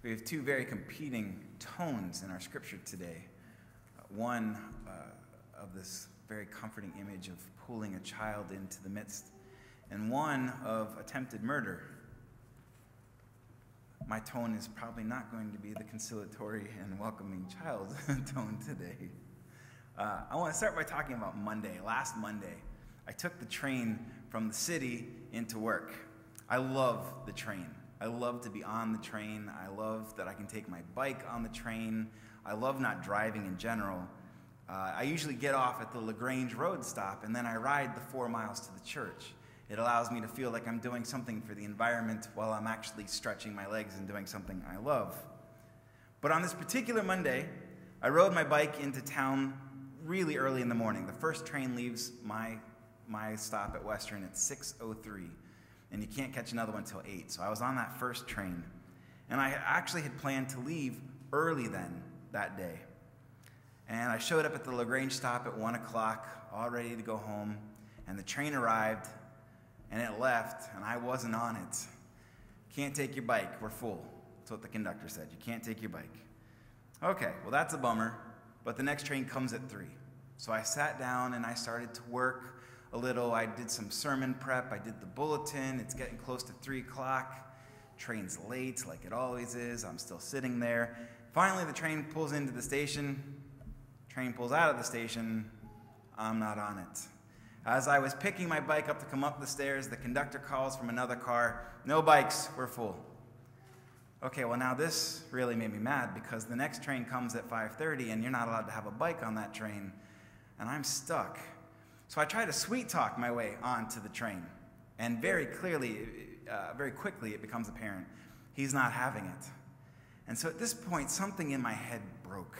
We have two very competing tones in our scripture today. One of this very comforting image of pulling a child into the midst, and one of attempted murder. My tone is probably not going to be the conciliatory and welcoming child tone today. I want to start by talking about Monday. Last Monday, I took the train from the city into work. I love the train. I love to be on the train. I love that I can take my bike on the train. I love not driving in general. I usually get off at the LaGrange Road stop, and then I ride the 4 miles to the church. It allows me to feel like I'm doing something for the environment while I'm actually stretching my legs and doing something I love. But on this particular Monday, I rode my bike into town really early in the morning. The first train leaves my stop at Western at 6:03, and you can't catch another one until 8. So I was on that first train, and I actually had planned to leave early then that day. And I showed up at the LaGrange stop at 1 o'clock, all ready to go home, and the train arrived, and it left, and I wasn't on it. Can't take your bike, we're full. That's what the conductor said, you can't take your bike. Okay, well that's a bummer, but the next train comes at 3. So I sat down and I started to work a little. I did some sermon prep, I did the bulletin. It's getting close to 3 o'clock. Train's late, like it always is. I'm still sitting there. Finally, the train pulls into the station. Train pulls out of the station. I'm not on it. As I was picking my bike up to come up the stairs, the conductor calls from another car, "No bikes, we're full." Okay, well now this really made me mad because the next train comes at 5:30 and you're not allowed to have a bike on that train, and I'm stuck. So I try to sweet talk my way onto the train, and very quickly it becomes apparent he's not having it. And so at this point, something in my head broke.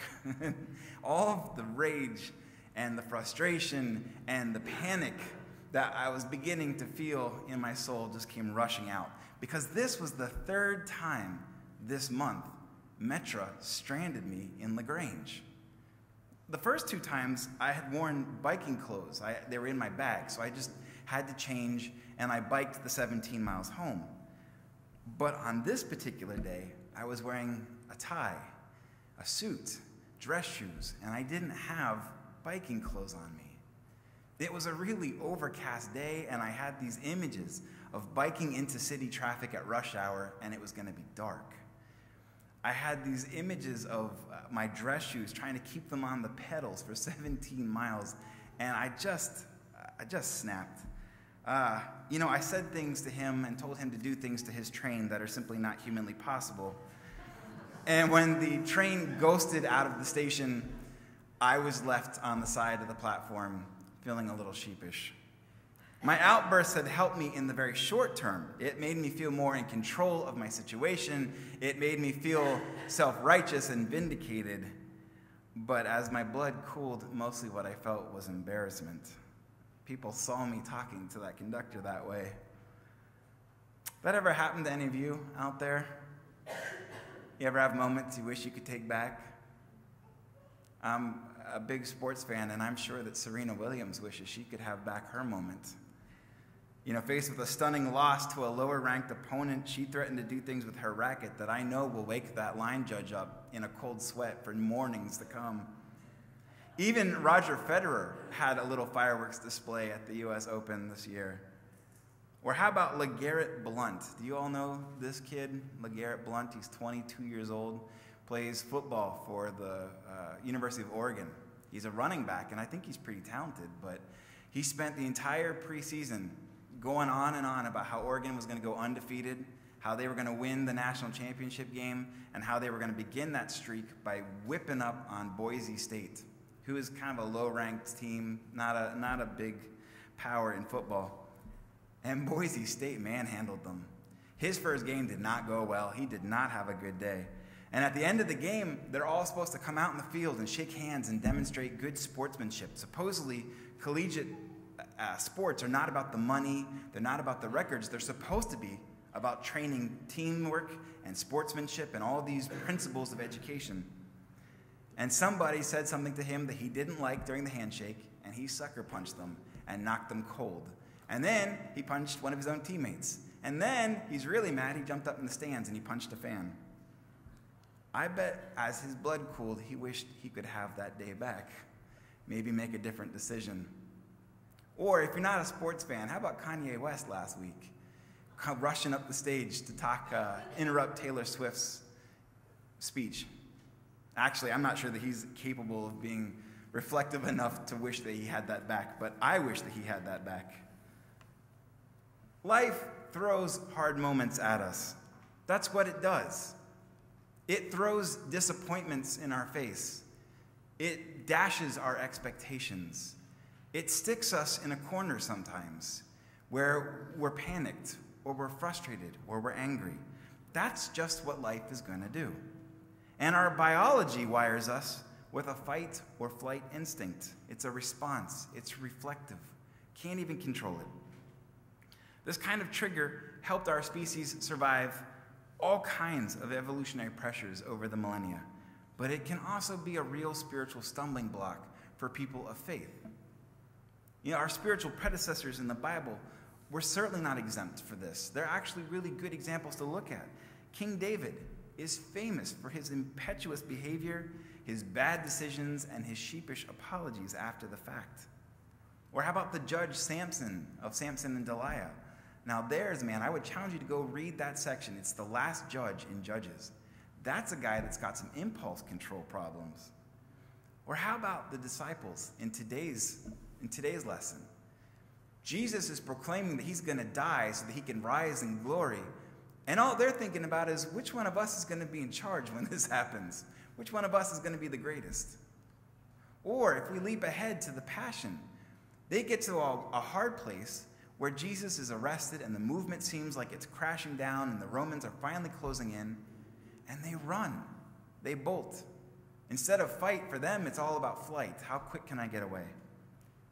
All of the rage and the frustration and the panic that I was beginning to feel in my soul just came rushing out. Because this was the 3rd time this month Metra stranded me in LaGrange. The first 2 times I had worn biking clothes. They were in my bag, so I just had to change, and I biked the 17 miles home. But on this particular day, I was wearing a tie, a suit, dress shoes, and I didn't have biking clothes on me. It was a really overcast day, and I had these images of biking into city traffic at rush hour, and it was going to be dark. I had these images of my dress shoes, trying to keep them on the pedals for 17 miles, and I just snapped. I said things to him and told him to do things to his train that are simply not humanly possible. And when the train ghosted out of the station, I was left on the side of the platform feeling a little sheepish. My outbursts had helped me in the very short term. It made me feel more in control of my situation. It made me feel self-righteous and vindicated. But as my blood cooled, mostly what I felt was embarrassment. People saw me talking to that conductor that way. That ever happened to any of you out there? You ever have moments you wish you could take back? I'm a big sports fan, and I'm sure that Serena Williams wishes she could have back her moment. Faced with a stunning loss to a lower-ranked opponent, she threatened to do things with her racket that I know will wake that line judge up in a cold sweat for mornings to come. Even Roger Federer had a little fireworks display at the U.S. Open this year. Or how about LeGarrette Blount? Do you all know this kid, LeGarrette Blount? He's 22 years old, plays football for the University of Oregon. He's a running back, and I think he's pretty talented, but he spent the entire preseason going on and on about how Oregon was going to go undefeated, how they were going to win the national championship game, and how they were going to begin that streak by whipping up on Boise State, who is kind of a low-ranked team, not a big power in football. And Boise State manhandled them. His first game did not go well. He did not have a good day. And at the end of the game, they're all supposed to come out in the field and shake hands and demonstrate good sportsmanship. Supposedly, collegiate sports are not about the money. They're not about the records. They're supposed to be about training teamwork and sportsmanship and all these principles of education. And somebody said something to him that he didn't like during the handshake, and he sucker punched them and knocked them cold. And then he punched one of his own teammates. And then he's really mad. He jumped up in the stands and he punched a fan. I bet as his blood cooled, he wished he could have that day back. Maybe make a different decision. Or if you're not a sports fan, how about Kanye West last week? Rushing up the stage to interrupt Taylor Swift's speech. Actually, I'm not sure that he's capable of being reflective enough to wish that he had that back, but I wish that he had that back. Life throws hard moments at us. That's what it does. It throws disappointments in our face. It dashes our expectations. It sticks us in a corner sometimes where we're panicked, or we're frustrated, or we're angry. That's just what life is going to do. And our biology wires us with a fight or flight instinct. It's a response. It's reflective. Can't even control it. This kind of trigger helped our species survive all kinds of evolutionary pressures over the millennia. But it can also be a real spiritual stumbling block for people of faith. Our spiritual predecessors in the Bible were certainly not exempt for this. They're actually really good examples to look at. King David is famous for his impetuous behavior, his bad decisions, and his sheepish apologies after the fact. Or how about the judge Samson of Samson and Delilah? Now I would challenge you to go read that section. It's the last judge in Judges. That's a guy that's got some impulse control problems. Or how about the disciples in today's lesson? Jesus is proclaiming that he's going to die so that he can rise in glory. And all they're thinking about is, which one of us is going to be in charge when this happens? Which one of us is going to be the greatest? Or if we leap ahead to the Passion, they get to a hard place where Jesus is arrested and the movement seems like it's crashing down and the Romans are finally closing in, and they run. They bolt. Instead of fight, for them, it's all about flight. How quick can I get away?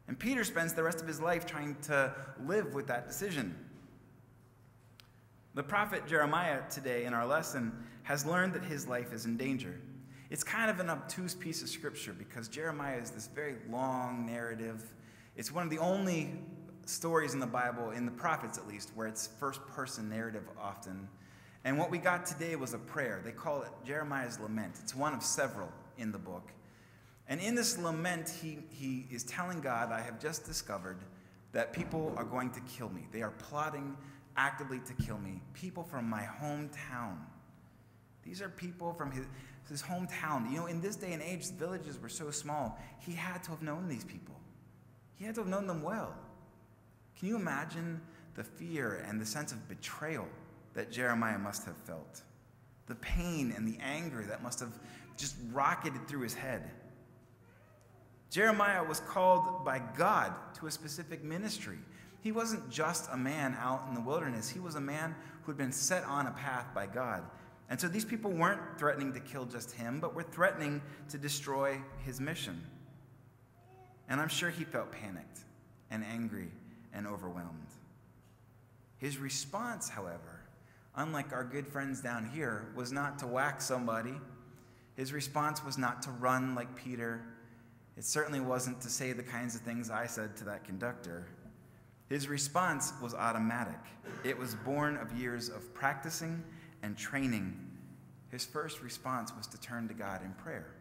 And Peter spends the rest of his life trying to live with that decision. The prophet Jeremiah today in our lesson has learned that his life is in danger. It's kind of an obtuse piece of scripture because Jeremiah is this very long narrative. It's one of the only stories in the Bible, in the prophets at least, where it's first-person narrative often. And what we got today was a prayer. They call it Jeremiah's Lament. It's one of several in the book. And in this lament, he is telling God, I have just discovered that people are going to kill me. They are plotting actively to kill me. People from my hometown. These are people from his hometown. In this day and age, the villages were so small, he had to have known these people. He had to have known them well. Can you imagine the fear and the sense of betrayal that Jeremiah must have felt? The pain and the anger that must have just rocketed through his head. Jeremiah was called by God to a specific ministry. He wasn't just a man out in the wilderness. He was a man who had been set on a path by God. And so these people weren't threatening to kill just him, but were threatening to destroy his mission. And I'm sure he felt panicked and angry and overwhelmed. His response, however, unlike our good friends down here, was not to whack somebody. His response was not to run like Peter. It certainly wasn't to say the kinds of things I said to that conductor. His response was automatic. It was born of years of practicing and training. His first response was to turn to God in prayer.